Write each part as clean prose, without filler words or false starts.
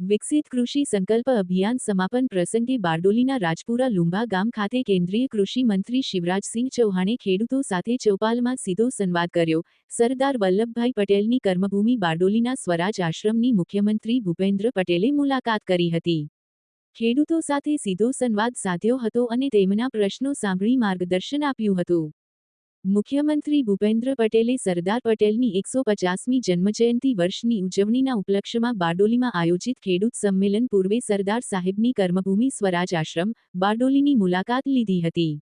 વિકસિત કૃષિ સંકલ્પ અભિયાન સમાપન પ્રસંગે બારડોલીના રાજપુરા લુંબા ગામ ખાતે કેન્દ્રીય કૃષિ મંત્રી શિવરાજસિંહ ચૌહાણે ખેડૂતો સાથે ચૌપાલમાં સીધો સંવાદ કર્યો। સરદાર વલ્લભભાઈ પટેલની કર્મભૂમિ બારડોલીના સ્વરાજ આશ્રમની મુખ્યમંત્રી ભૂપેન્દ્ર પટેલે મુલાકાત કરી હતી। ખેડૂતો સાથે સીધો સંવાદ સાધ્યો હતો અને તેમના પ્રશ્નો સાંભળી માર્ગદર્શન આપ્યું હતું। મુખ્યમંત્રી ભૂપેન્દ્ર પટેલે સરદાર પટેલની 150મી જન્મજયંતિ વર્ષની ઉજવણીના ઉપલક્ષ્યમાં બારડોલીમાં આયોજિત ખેડૂત સંમેલન પૂર્વે સરદાર સાહેબની કર્મભૂમિ સ્વરાજ આશ્રમ બારડોલીની મુલાકાત લીધી હતી।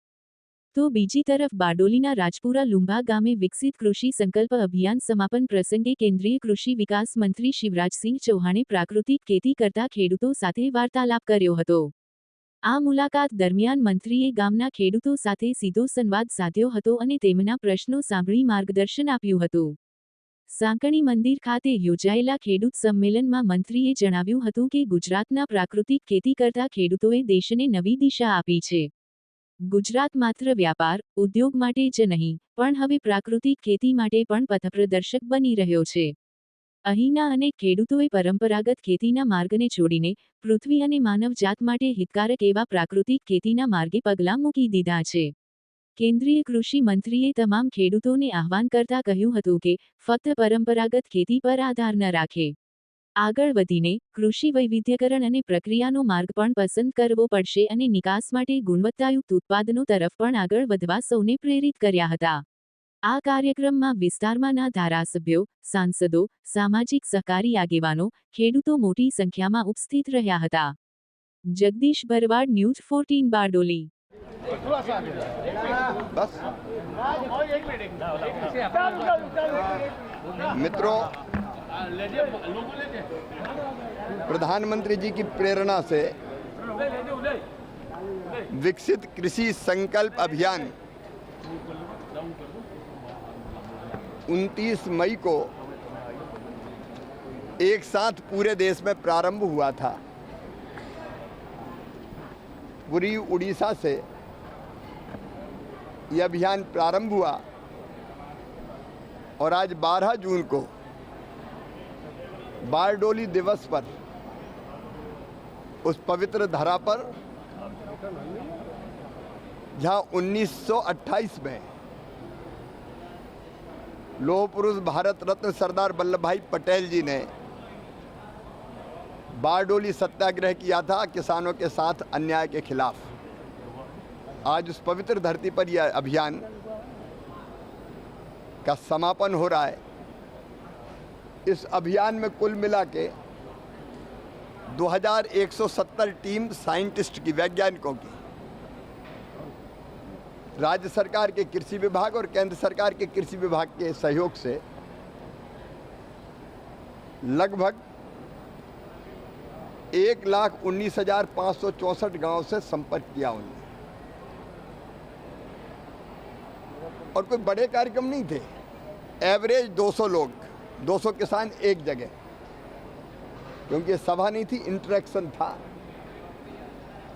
તો બીજી તરફ બારડોલીના રાજપુરા લુંબા ગામે વિકસિત કૃષિ સંકલ્પ અભિયાન સમાપન પ્રસંગે કેન્દ્રીય કૃષિ વિકાસ મંત્રી શિવરાજસિંહ ચૌહાણે પ્રાકૃતિક ખેતી કરતા ખેડૂતો સાથે વાર્તાલાપ કર્યો હતો। આ મુલાકાત દરમિયાન મંત્રીએ ગામના ખેડૂતો સાથે સીધો સંવાદ સાધ્યો હતો અને તેમના પ્રશ્નો સાંભળી માર્ગદર્શન આપ્યું હતું। સાંકણી મંદિર ખાતે યોજાયેલા ખેડૂત સંમેલનમાં મંત્રીએ જણાવ્યું હતું કે ગુજરાતના પ્રાકૃતિક ખેતી કરતા ખેડૂતોએ દેશને નવી દિશા આપી છે। ગુજરાત માત્ર વ્યાપાર, ઉદ્યોગ માટે જ નહીં, પણ હવે પ્રાકૃતિક ખેતી માટે પણ પથપ્રદર્શક બની રહ્યો છે। અહીંના અનેક ખેડૂતોએ પરંપરાગત ખેતીના માર્ગને છોડીને પૃથ્વી અને માનવજાત માટે હિતકારક એવા પ્રાકૃતિક ખેતીના માર્ગે પગલાં મૂકી દીધા છે। કેન્દ્રીય કૃષિ મંત્રીએ તમામ ખેડૂતોને આહ્વાન કરતા કહ્યું હતું કે ફક્ત પરંપરાગત ખેતી પર આધાર ન રાખે, આગળ વધીને કૃષિ વૈવિધ્યકરણ અને પ્રક્રિયાનો માર્ગ પણ પસંદ કરવો પડશે અને નિકાસ માટે ગુણવત્તાયુક્ત ઉત્પાદનો તરફ પણ આગળ વધવા સૌને પ્રેરિત કર્યા હતા। આ કાર્યક્રમમાં વિસ્તારમાંના ધારાસભ્યો, સાંસદો, સામાજિક સહકારી આગેવાનો, ખેડૂતો મોટી સંખ્યામાં ઉપસ્થિત રહ્યા હતા। જગદીશ ભરવાડ, ન્યૂઝ 14 બારડોલી। मित्रों, प्रधानमंत्री जी की प्रेरणा से विकसित कृषि संकल्प अभियान 29 मई को एक साथ पूरे देश में प्रारंभ हुआ था। पूरी उड़ीसा से यह अभियान प्रारंभ हुआ और आज 12 जून को बारडोली दिवस पर उस पवित्र धरा पर जहां 1928 में लौह पुरुष भारत रत्न सरदार वल्लभभाई पटेल जी ने बारडोली सत्याग्रह किया था किसानों के साथ अन्याय के खिलाफ। आज उस पवित्र धरती पर यह अभियान का समापन हो रहा है। इस अभियान में कुल मिला के 2170 टीम साइंटिस्ट की, वैज्ञानिकों की, राज्य सरकार के कृषि विभाग और केंद्र सरकार के कृषि विभाग के सहयोग से लगभग 1,19,564 गांव से संपर्क किया उन्होंने। और कोई बड़े कार्यक्रम नहीं थे, एवरेज 200 लोग, 200 किसान एक जगह, क्योंकि सभा नहीं थी, इंटरेक्शन था।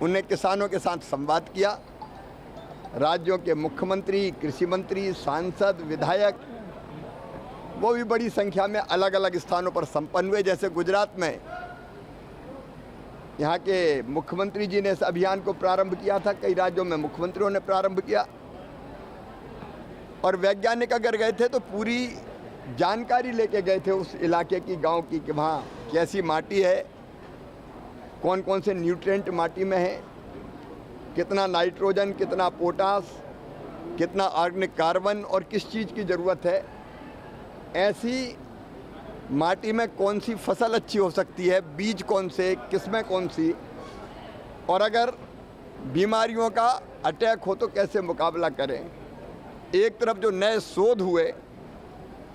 उन्हें किसानों के साथ संवाद किया। राज्यों के मुख्यमंत्री, कृषि मंत्री, सांसद, विधायक, वो भी बड़ी संख्या में अलग अलग स्थानों पर संपन्न हुए। जैसे गुजरात में यहाँ के मुख्यमंत्री जी ने इस अभियान को प्रारंभ किया था, कई राज्यों में मुख्यमंत्रियों ने प्रारंभ किया। और वैज्ञानिक अगर गए थे तो पूरी जानकारी लेके गए थे उस इलाके की, गांव की, कि वहाँ कैसी माटी है, कौन कौन से न्यूट्रिएंट माटी में है, कितना नाइट्रोजन, कितना पोटास, कितना ऑर्गेनिक कार्बन और किस चीज़ की ज़रूरत है, ऐसी माटी में कौन सी फसल अच्छी हो सकती है, बीज कौन से, किस्में कौन सी, और अगर बीमारियों का अटैक हो तो कैसे मुकाबला करें। एक तरफ जो नए शोध हुए,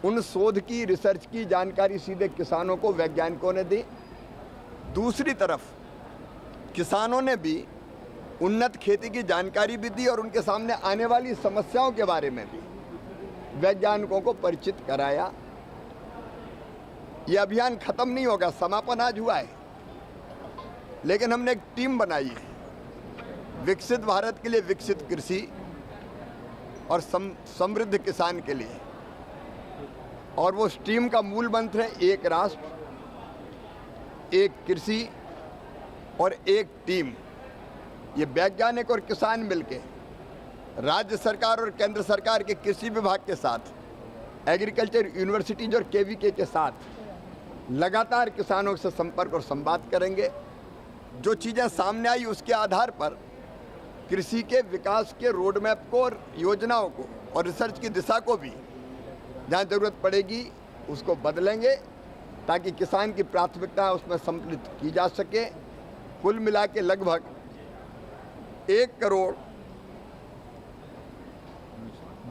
उन शोध की, रिसर्च की जानकारी सीधे किसानों को, वैज्ञानिकों ने दी। दूसरी तरफ किसानों ने भी उन्नत खेती की जानकारी भी दी और उनके सामने आने वाली समस्याओं के बारे में भी वैज्ञानिकों को परिचित कराया। यह अभियान खत्म नहीं होगा, समापन आज हुआ है, लेकिन हमने एक टीम बनाई है विकसित भारत के लिए, विकसित कृषि और समृद्ध किसान के लिए। और वो टीम का मूल मंत्र है एक राष्ट्र एक कृषि और एक टीम, ये वैज्ञानिक और किसान मिलके राज्य सरकार और केंद्र सरकार के कृषि विभाग के साथ, एग्रीकल्चर यूनिवर्सिटीज और केवीके के साथ लगातार किसानों से संपर्क और संवाद करेंगे। जो चीज़ें सामने आई उसके आधार पर कृषि के विकास के रोड मैप को और योजनाओं को और रिसर्च की दिशा को भी जहाँ ज़रूरत पड़ेगी उसको बदलेंगे, ताकि किसान की प्राथमिकता उसमें सम्मिलित की जा सके। कुल मिला के लगभग 1 करोड़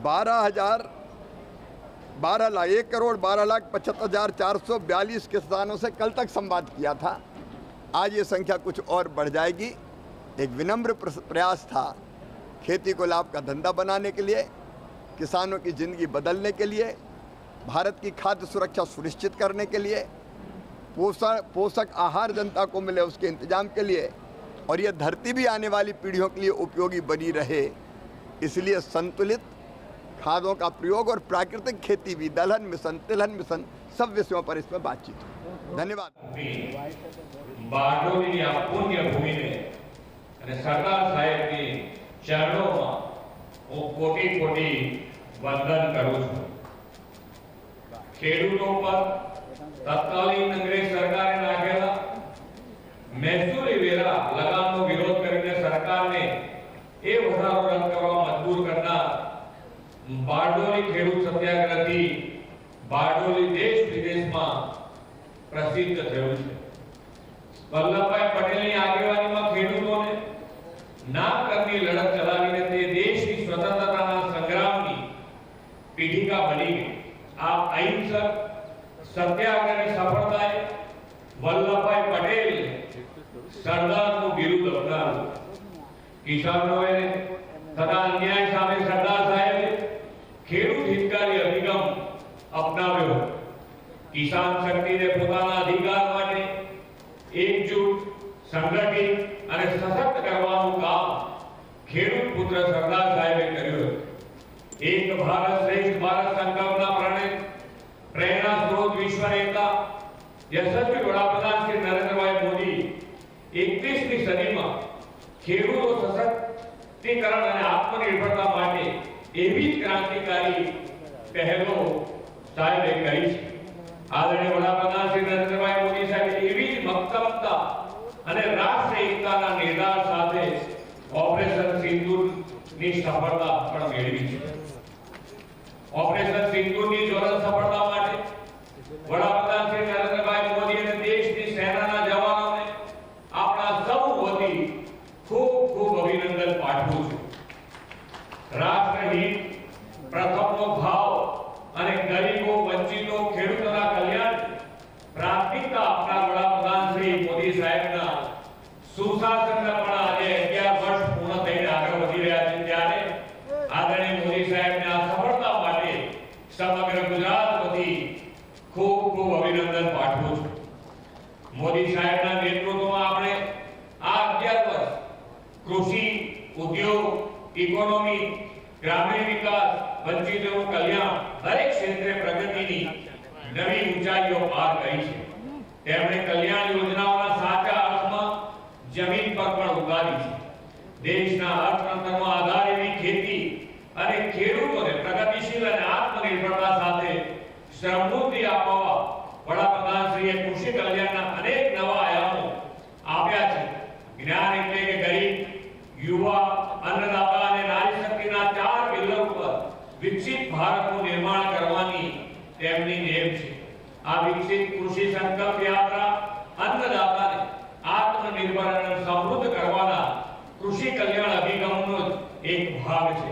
12,75,442 किसानों से कल तक संवाद किया था। आज ये संख्या कुछ और बढ़ जाएगी। एक विनम्र प्रयास था खेती को लाभ का धंधा बनाने के लिए, किसानों की ज़िंदगी बदलने के लिए, भारत की खाद्य सुरक्षा सुनिश्चित करने के लिए, पोषक आहार जनता को मिले उसके इंतजाम के लिए, और ये धरती भी आने वाली पीढ़ियों के लिए उपयोगी बनी रहे, इसलिए संतुलित खादों का प्रयोग और प्राकृतिक खेती भी, दलहन मिशन, तिलहन मिशन, सब विषयों पर इसमें बातचीत हुई। धन्यवाद। बारडोलीनी आ पुण्य भूमिने અને સરદાર સાહેબની ચરણોમાં હું કોટી કોટી વંદન કરું છું। ખેડૂતો પર તત્કાલીન અંગ્રેજ સરકારે નાખેલા મહેસૂલી વેરા લગામનો વિરોધ કરીને સરકારને એ વધારો રદ કરવા મજબૂર કરનાર બારડોલી ખેડૂત સત્યાગ્રહથી બારડોલી દેશ વિદેશમાં પ્રસિદ્ધ થયું છે। વલ્લભભાઈ પટેલની આગેવાનીમાં ખેડૂતોને નાકરની લડત ચલાવીને તે દેશની સ્વતંત્રતાના સંગ્રામની પીઠિકા બની ગઈ। આ અહિંસક સત્યાગ્રહની સફળતાએ વલ્લભભાઈ પટેલ સરદારનું બિરુદ અપનાવ્યું। કિસાનોએ થતા અન્યાય સામે સરદાર સાહેબે ખેડૂત હિતકારી અભિગમ અપનાવ્યો। કિસાન શક્તિને પોતાના અધિકાર માટે एकजुट, संगठित અને સશક્ત કરવાનું કામ ખેડૂત પુત્ર સરદાર સાહેબે કર્યું। એક ભારત શ્રેષ્ઠ ભારત સંકલ્પના પ્રેરણા સ્ત્રોત વિશ્વ નેતા યશસ્વી વડાપ્રધાન શ્રી નરેન્દ્રભાઈ મોદી 21મી સદીમાં ખેડૂતો સશક્તિકરણ અને આત્મનિર્ભરતા માટે એવી જ ક્રાંતિકારી પહેલો સાહેબે કરી છે। આદરણીય વડાપ્રધાન શ્રી નરેન્દ્રભાઈ મોદી સાહેબે એવી જ મક્તમતા અને રાષ્ટ્ર એકતાના નિર્ધાર સાથે ઓપરેશન સિંદૂરની સફળતા પણ મેળવી છે। ઓપરેશન સિંદૂરની જ્વલંત સફળતા માટે વડાપ્રધાન શ્રી નરેન્દ્રભાઈ મોદી અને દેશની સેનાના જવાનોને આપણા સૌ વતી ખૂબ ખૂબ અભિનંદન પાઠવું છું। રાષ્ટ્રહિત પ્રથમનો ભાવ અને ગરીબો, વંચિતો, ખેડૂતોના કલ્યાણ પ્રાથમિકતા આપનાર વડાપ્રધાન શ્રી મોદી સાહેબના સુશાસનના પણ આજે 11 વર્ષ પૂર્ણ થઈને આગળ વધી રહ્યા છે, ત્યારે આદરણીય મોદી સાહેબને આ સફળતા માટે સમગ્ર ગુજરાત વતી ખૂબ ખૂબ અભિનંદન પાઠવું છું। મોદી સાહેબના નેતૃત્વમાં આપણે આ 11 વર્ષ કૃષિ, ઉદ્યોગ, ઇકોનોમી, ગ્રામીણ વિકાસ, વંચિતોનું કલ્યાણ દરેક ક્ષેત્રે પ્રગતિની નવી ઊંચાઈઓ પાર કરી છે। તેમણે કલ્યાણ યોજનાઓના સાચા અર્થમાં જમીન પર પણ ઉતારી છે। દેશના અર્થતંત્રમાં આધાર એવી ખેતી અને ખેડૂતોને પ્રગતિશીલ અને આત્મનિર્ભરતા સાથે સમૃદ્ધિ આપવા વડાપ્રધાનશ્રીએ કૃષિ કલ્યાણના અનેક નવા આયામો આપ્યા છે। જ્ઞાન એટલે કે ગરીબ, યુવા, અન્નદાતા અને નારી શક્તિના 4 પિલર ઉપર વિકસિત ભારતનું નિર્માણ કરવાની તેમની નેમ છે। આ વિકસિત કૃષિ સંકલ્પ યાત્રા અન્નદાતાને આત્મનિર્ભર અને સમૃદ્ધ કરવાના કૃષિ કલ્યાણ અભિગમનો એક ભાગ છે।